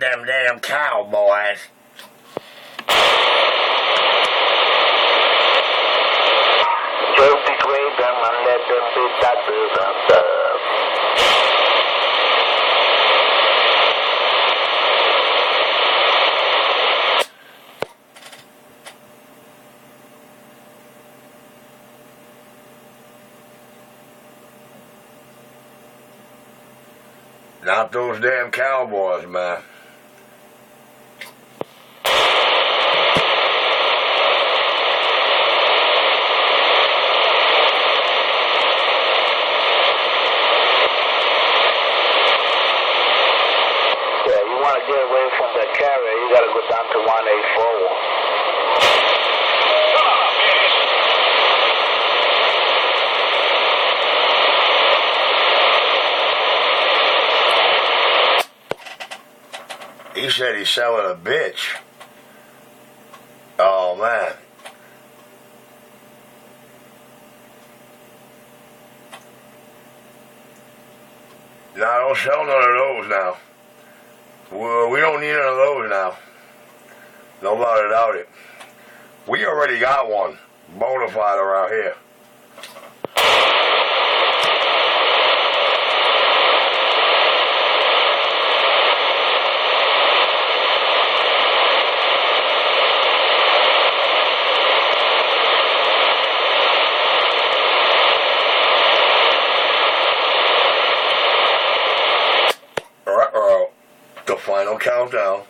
them damn cowboys. Just degrade them and let them be doctors and stuff. Not those damn cowboys, man. Get away from the carrier, you gotta go down to 184. He said he's selling a bitch. Oh, man. No, I don't sell none of those now. Well, we don't need none of those now. No doubt it. We already got one bona fide around here. The final countdown.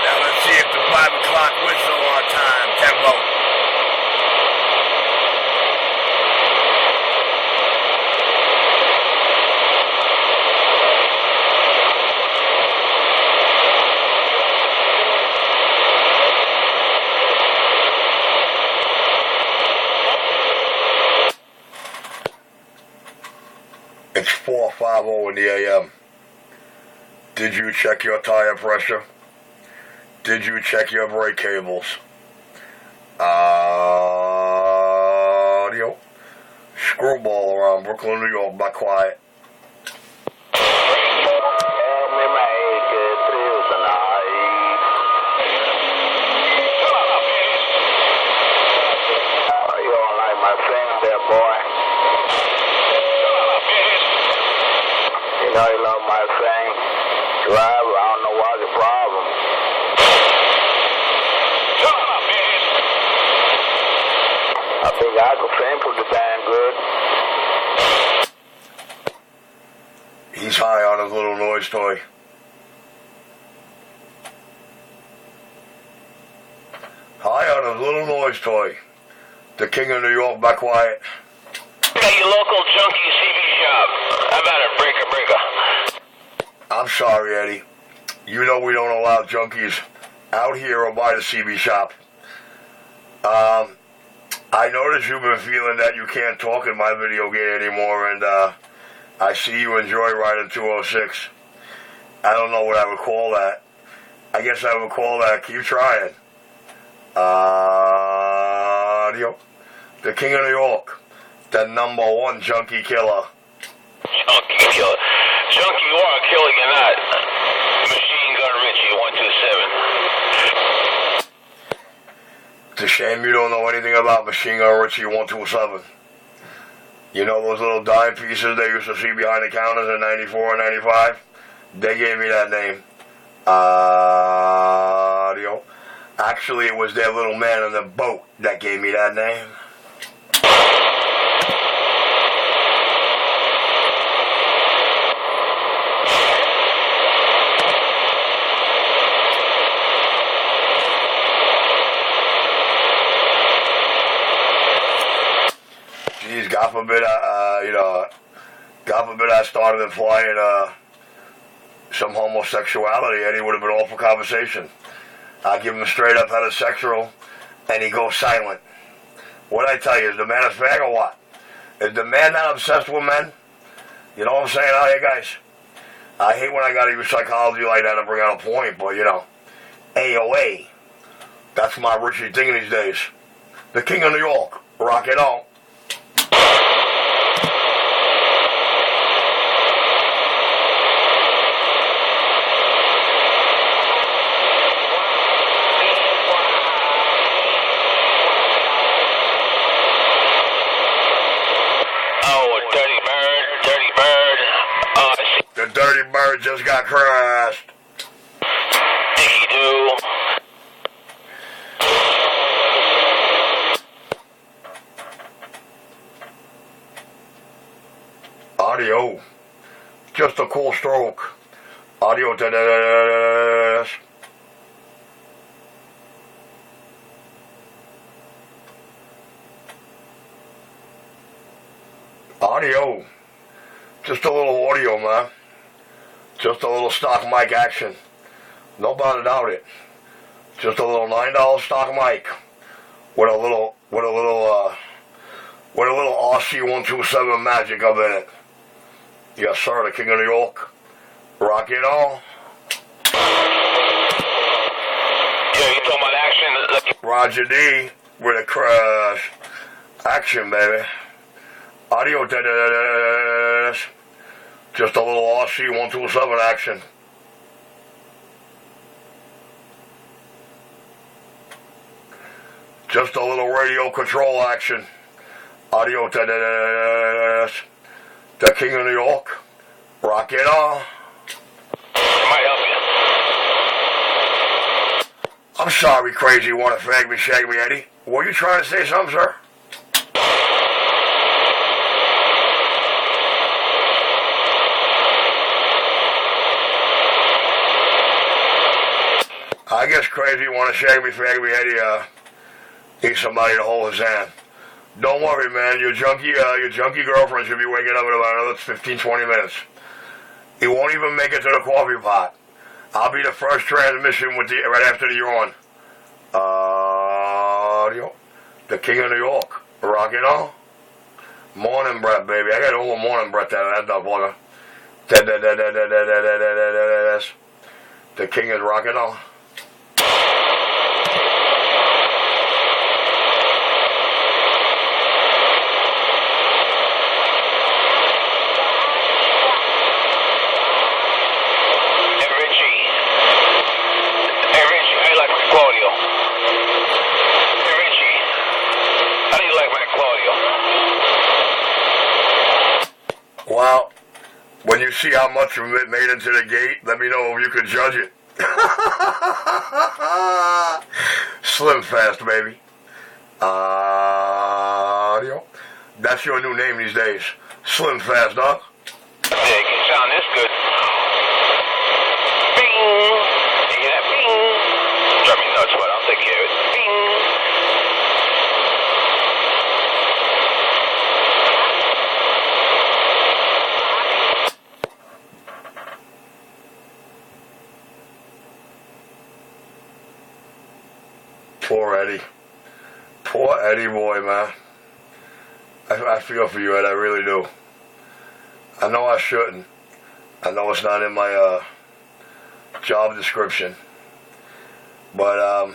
Now let's see if the 5 o'clock whistle on time, tempo. It's 4:50 in the AM. Did you check your tire pressure? Did you check your brake cables? Audio. Screwball around Brooklyn, New York, by quiet. You don't like my friend there, boy. You know you love my thing. Drive, I don't know what's the problem. I think I could sing pretty damn good. He's high on his little noise toy. High on his little noise toy. The king of New York, by quiet. Got your local junkie CB shop. How about a breaker? I'm sorry, Eddie. You know we don't allow junkies out here or by the CB shop. I noticed you've been feeling that you can't talk in my video game anymore, and I see you enjoy riding 206. I don't know what I would call that. I guess I would call that keep trying. The king of New York, the #1 junkie killer. Junkie killer. Junkie, you are a killer, you're not. Machine Gun Richie, 127. It's a shame you don't know anything about Machine Gun Richie 127. You know those little dime pieces they used to see behind the counters in 94 and 95? They gave me that name. Actually, it was their little man on the boat that gave me that name. Geez, God forbid I started implying some homosexuality, Eddie would have been all for conversation. I give him a straight up heterosexual, and he goes silent. What I tell you, is the man a fag or what? Is the man not obsessed with men? You know what I'm saying out here, guys? I hate when I gotta use psychology like that to bring out a point, but AOA, That's my Richie thing these days. The King of New York. Rock it on. The dirty bird just got crushed. He do. Audio. Just a cool stroke. Audio. Audio. Just a little audio, man. Just a little stock mic action. Nobody doubt it. Just a little $9 stock mic with a little RC127 magic up in it. Yes, sir, the King of New York. Rock it on. Yeah, you talking about action? Roger D with a crash. Action, baby. Audio. Just a little RC127 action. Just a little radio control action. Audio. The King of New York. Rock it on. Might help you. I'm sorry, crazy. You want to fag me, shag me, Eddie? Were you trying to say something, sir? I guess crazy you want to shag me, fag me, Eddie. Need somebody to hold his hand. Don't worry, man. Your junkie girlfriend should be waking up in about another 15-20 minutes. He won't even make it to the coffee pot. I'll be the first transmission with right after the yawn. Audio. The King of New York. Rock it on. Morning breath, baby. I got a little morning breath out of that dog plugger. The King is rocking on. Well, when you see how much of it made into the gate, let me know if you could judge it. Slim Fast, baby. Audio. That's your new name these days. Slim Fast, dog. Yeah, you can sound this good. Bing! You hear that? Bing! Drive me nuts, but I'll take care of it. Bing! Poor Eddie. Poor Eddie boy, man. I feel for you, Ed. I really do. I know I shouldn't. I know it's not in my job description. But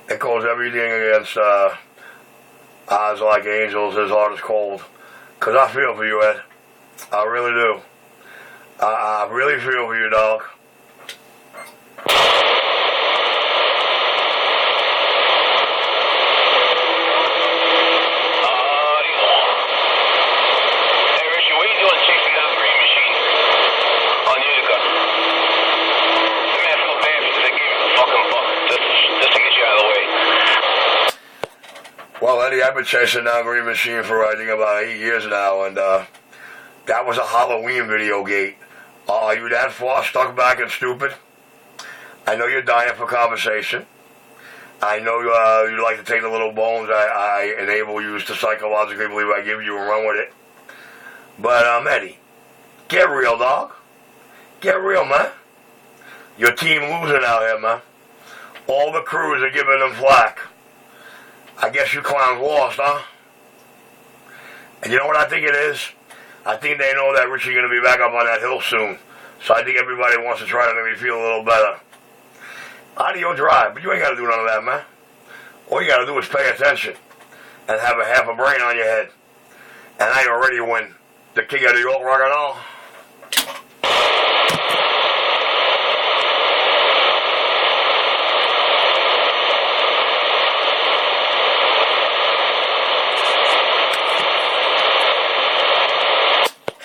it goes everything against odds like angels, his heart is cold. Because I feel for you, Ed. I really do. I really feel for you, dog. Well, Eddie, I've been chasing down Green Machine for I think about 8 years now, and that was a Halloween video gate. Are you that far stuck back and stupid? I know you're dying for conversation. I know you like to take the little bones I enable you to psychologically believe I give you and run with it. But, Eddie, get real, dog. Get real, man. Your team losing out here, man. All the crews are giving them flack. I guess you clowns lost, huh? And you know what I think it is? I think they know that Richie's going to be back up on that hill soon. So I think everybody wants to try to make me feel a little better. Audio drive, but you ain't got to do none of that, man. All you got to do is pay attention and have a half a brain on your head. And I already win the king of New York rock and roll.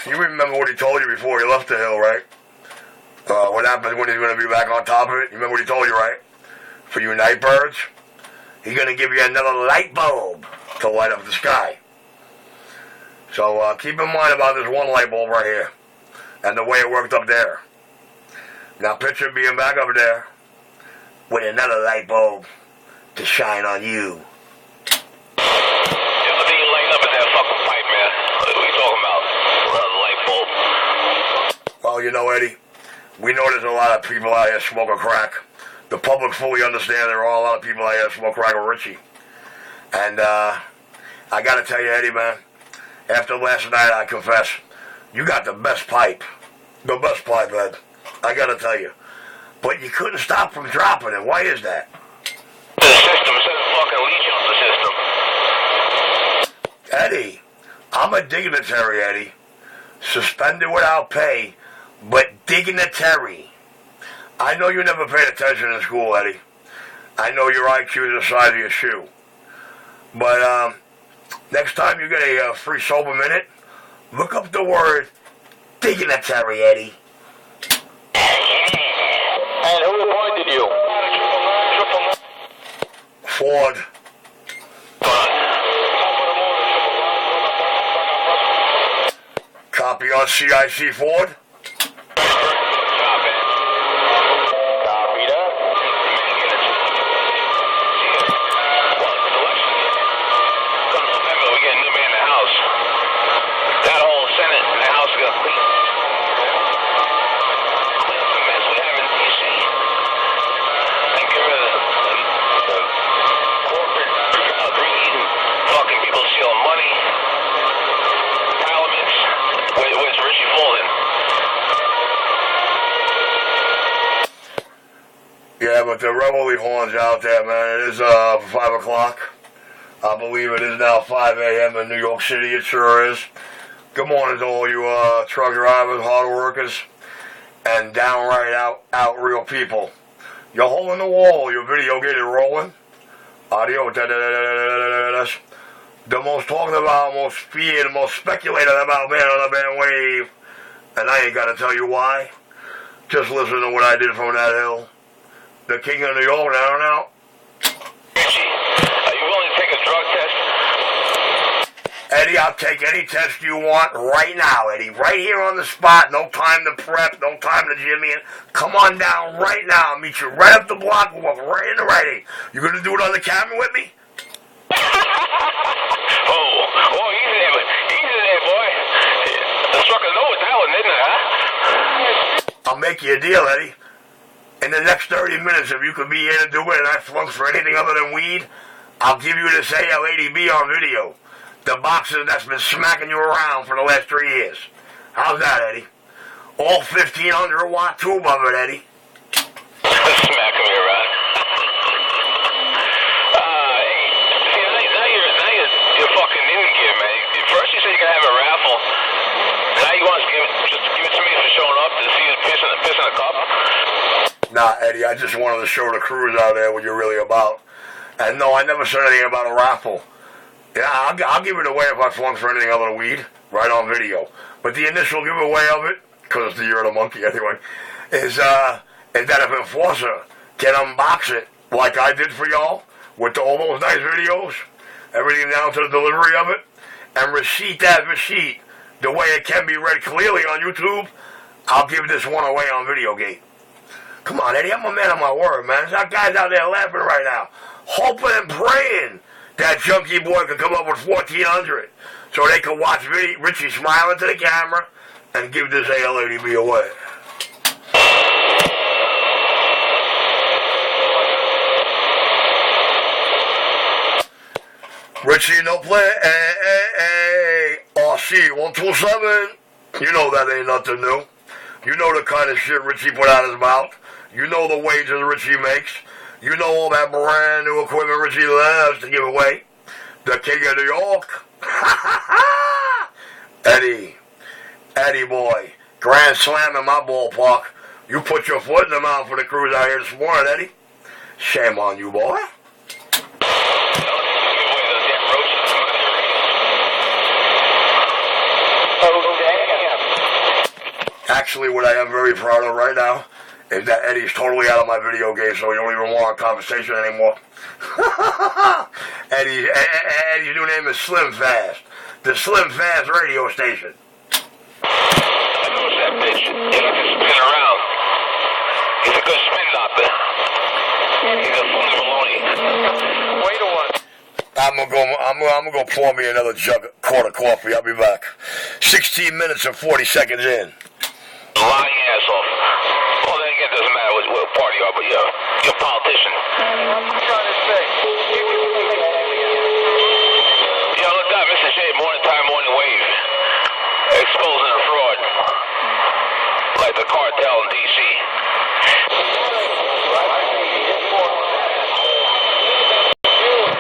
You remember what he told you before he left the hill, right? What happens when he's going to be back on top of it? You remember what he told you, right? For you night birds, he's going to give you another light bulb to light up the sky. So keep in mind about this one light bulb right here and the way it worked up there. Now picture being back up there with another light bulb to shine on you. Well, you know, Eddie, we know there's a lot of people out here smoking crack. The public fully understand there are a lot of people out here smoking crack with Richie. And I got to tell you, Eddie, man, after last night, I confess, you got the best pipe. The best pipe, Ed. I got to tell you. But you couldn't stop from dropping it. Why is that? The system says fucking leech on the system. Eddie, I'm a dignitary, Eddie. Suspended without pay, but dignitary. I know you never paid attention in school, Eddie. I know your IQ is the size of your shoe. But next time you get a free sober minute, look up the word dignitary, Eddie. And who appointed you? Ford. Copy on CIC, Ford. Yeah, but the reveille horns out there, man. It is 5 o'clock. I believe it is now 5 a.m. in New York City. It sure is. Good morning to all you truck drivers, hard workers, and downright out real people. You're holding the wall. Your video getting rolling. Audio. The most talked about, most feared, most speculated about man on the bandwave. And I ain't got to tell you why. Just listen to what I did from that hill. The king of New York, now. Richie, are you willing to take a drug test? Eddie, I'll take any test you want right now, Eddie. Right here on the spot. No time to prep, no time to jimmy in. Come on down right now. I'll meet you right up the block. We'll walk right in the ready. You going to do it on the camera with me? Oh, easy there, boy. I struck a note with that one, didn't I, huh? I'll make you a deal, Eddie. In the next 30 minutes, if you could be here to do it and I flunk for anything other than weed, I'll give you this ALADB on video. The boxes that's been smacking you around for the last 3 years. How's that, Eddie? All 1,500 watt tube of it, Eddie. Smacking me around. now you're fucking in gear, man. First you said you're going to have a raffle. Now you want to just give it to me for showing up to see you piss in a cup? Nah, Eddie, I just wanted to show the crews out there what you're really about. And no, I never said anything about a raffle. Yeah, I'll give it away if I flunk for anything other than weed, right on video. But the initial giveaway of it, because it's the year of the monkey anyway, is that if Enforcer can unbox it like I did for y'all, with all those nice videos, everything down to the delivery of it, and receipt that receipt the way it can be read clearly on YouTube, I'll give this one away on Videogate. Come on, Eddie, I'm a man of my word, man. There's guys out there laughing right now, hoping and praying that junkie boy could come up with 1,400 so they could watch Richie smile into the camera and give this ALADB away. Richie, no play. RC 127. You know that ain't nothing new. You know the kind of shit Richie put out his mouth. You know the wages Richie makes. You know all that brand new equipment Richie loves to give away. The King of New York. Eddie boy. Grand slam in my ballpark. You put your foot in the mouth for the crews out here this morning, Eddie. Shame on you, boy. Actually, what I am very proud of right now is that Eddie's totally out of my video game, so we don't even want a conversation anymore. Eddie's new name is Slim Fast. The Slim Fast radio station. I know that bitch. He likes to spin around. He's a good spin doctor. He's a phony baloney. Wait a while. I'm gonna go pour me another quart of coffee. I'll be back. 16 minutes and 40 seconds in. Lying ass off. Well, then again, it doesn't matter what party you are, but you're a politician. I'm trying to say. Yo, look up, Mr. J, morning time, morning wave. Exposing a fraud. Like the cartel in D.C.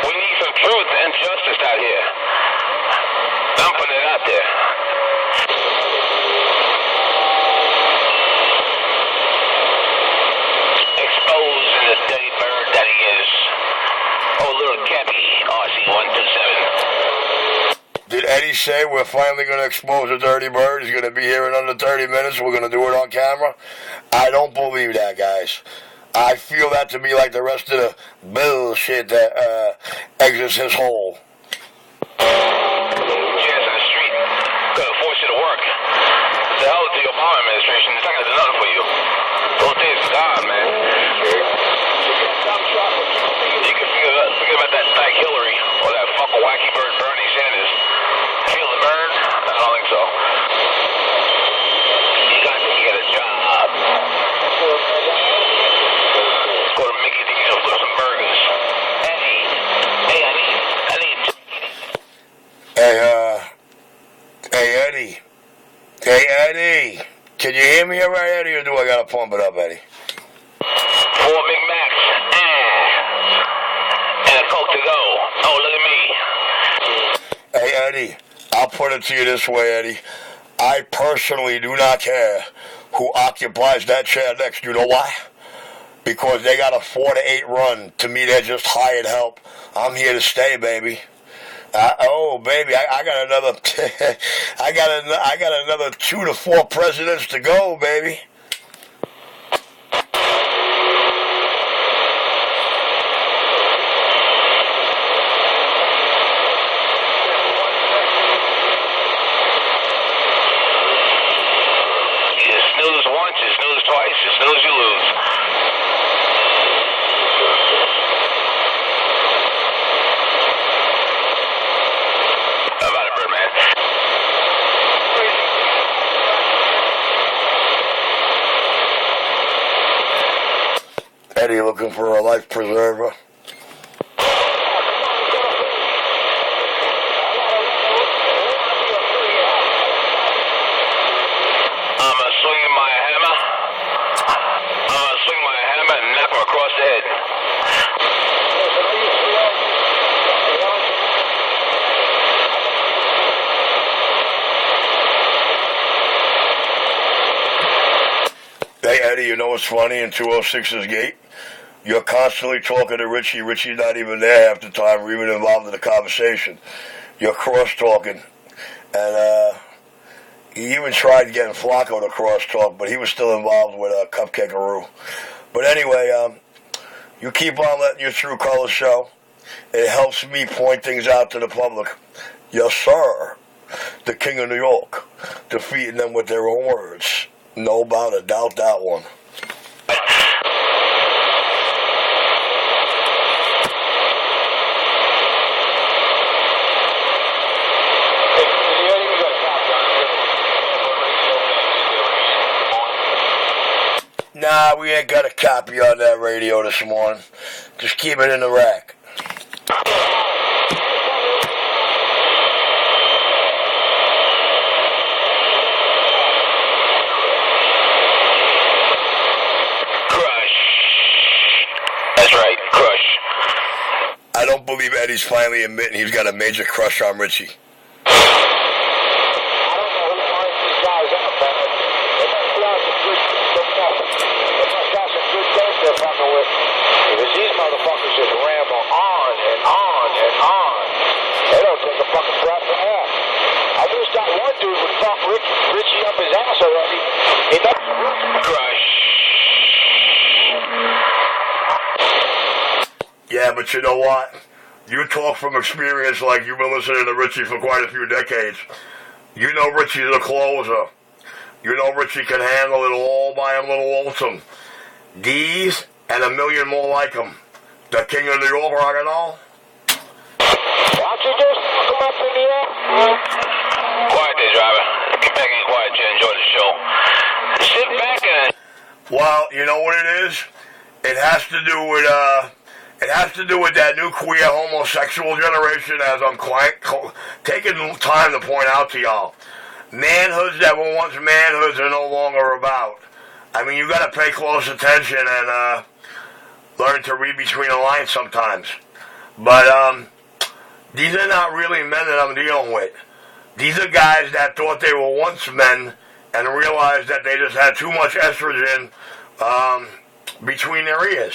We need some truth and justice out here. I'm putting it out there. Exposing the dirty bird that he is. Oh, little Cappy, RC127. Did Eddie say we're finally going to expose the dirty bird? He's going to be here in under 30 minutes. We're going to do it on camera? I don't believe that, guys. I feel that to be like the rest of the bullshit that exits his hole. Chance in the street. Gonna force you to work. The hell with the Obama administration. It's not gonna do nothing for you. Those days are gone, man. You can forget about that dyke Hillary or that fucking wacky bird Bernie Sanders. Feel the burn? I don't think so. You got to get a job. Go to Mickey D's and flip some burgers. Hey, I need. Hey, Eddie. Hey, Eddie. Can you hear me all right, Eddie, or do I gotta pump it up, Eddie? 4 Big Macs. And a Coke to go. Oh, look at me. Hey, Eddie. I'll put it to you this way, Eddie. I personally do not care who occupies that chair next. You know why? Because they got a 4 to 8 run. To me, they're just hired help. I'm here to stay, baby. Baby, I got another. I got another 2 to 4 presidents to go, baby. You snooze once, you snooze twice, you snooze, you lose. How about it, Birdman? Eddie looking for a life preserver. I'm gonna swing my hammer and knock him across the head. Hey, Eddie, you know what's funny in 206's gate? You're constantly talking to Richie. Richie's not even there half the time or even involved in the conversation. You're cross-talking. And he even tried getting Flacco to cross-talk, but he was still involved with Cupcakearoo. But anyway, you keep on letting your true colors show. It helps me point things out to the public. Yes, sir. The King of New York. Defeating them with their own words. No about a doubt that one. Nah, we ain't got a copy on that radio this morning. Just keep it in the rack. Crush. don't believe Eddie's finally admitting he's got a major crush on Richie. I don't know who finds these guys out, man. They must be on some good stuff. They must have some good dope they're fucking with. Because these motherfuckers just ramble on and on and on. They don't take a fucking breath of air. I wish that one dude would fuck Richie up his ass already. He doesn't crush. Yeah, but you know what? You talk from experience like you've been listening to Richie for quite a few decades. You know Richie's a closer. You know Richie can handle it all by a little lonesome. These and a million more like him. The king of New York rock and roll. Why don't you just come up in the air? Quiet there, driver. Get back in quiet to enjoy the show. Sit back and... Well, you know what it is? It has to do with that new queer homosexual generation, as I'm taking time to point out to y'all. Manhoods that were once manhoods are no longer about. I mean, you got to pay close attention and learn to read between the lines sometimes. But these are not really men that I'm dealing with. These are guys that thought they were once men and realized that they just had too much estrogen between their ears.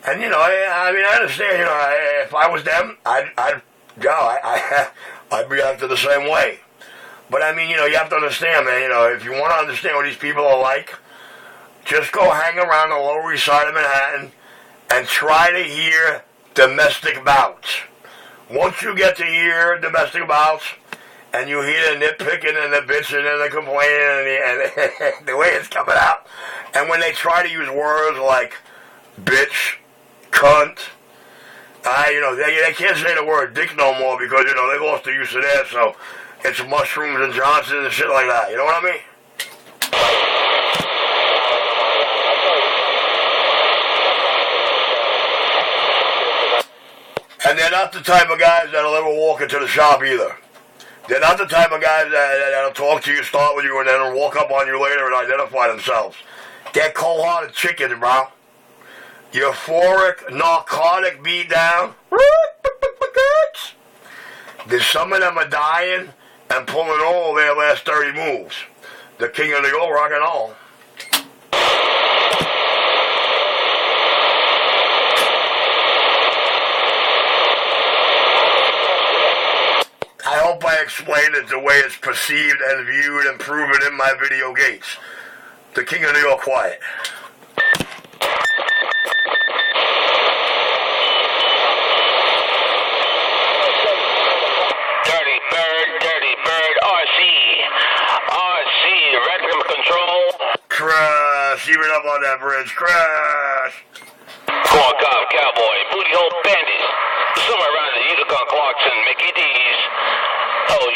And, you know, I mean, I understand, you know, if I was them, I'd react the same way. But, I mean, you know, you have to understand, man, you know, if you want to understand what these people are like, just go hang around the Lower East Side of Manhattan and try to hear domestic bouts. Once you get to hear domestic bouts, and you hear the nitpicking and the bitching and the complaining and the way it's coming out, and when they try to use words like bitch, cunt, you know, they can't say the word dick no more because, you know, they lost the use of that, so it's mushrooms and Johnson and shit like that, you know what I mean? And they're not the type of guys that'll ever walk into the shop either. They're not the type of guys that'll talk to you, start with you, and then walk up on you later and identify themselves. They're cold-hearted chickens, bro. Euphoric, narcotic beatdown. There's some of them are dying and pulling all their last 30 moves. The king of New York rock and roll. I hope I explained it the way it's perceived and viewed and proven in my video gates. The king of New York quiet. Dirty bird, RC, rhythm control. Crash, even up on that bridge, crash. Corn cob cowboy, booty hole bandit. Somewhere around the Utica Clarkson, Mickey D's. Oh,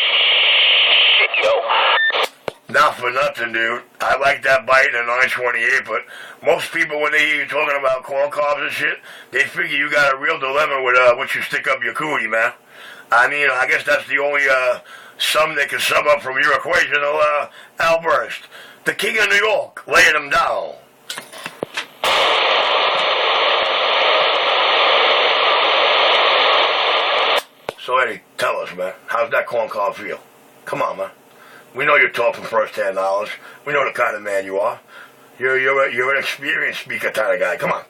shit, yo. Not for nothing, dude. I like that bite in a 928, but most people, when they hear you talking about corn cobs and shit, they figure you got a real dilemma with what you stick up your cootie, man. I mean, I guess that's the only sum they can sum up from your equation, outburst. The king of New York, laying them down. So, Eddie, tell us, man, how's that corn cob feel? Come on, man. We know you're talking first-hand knowledge. We know the kind of man you are. You're an experienced speaker kind of guy. Come on.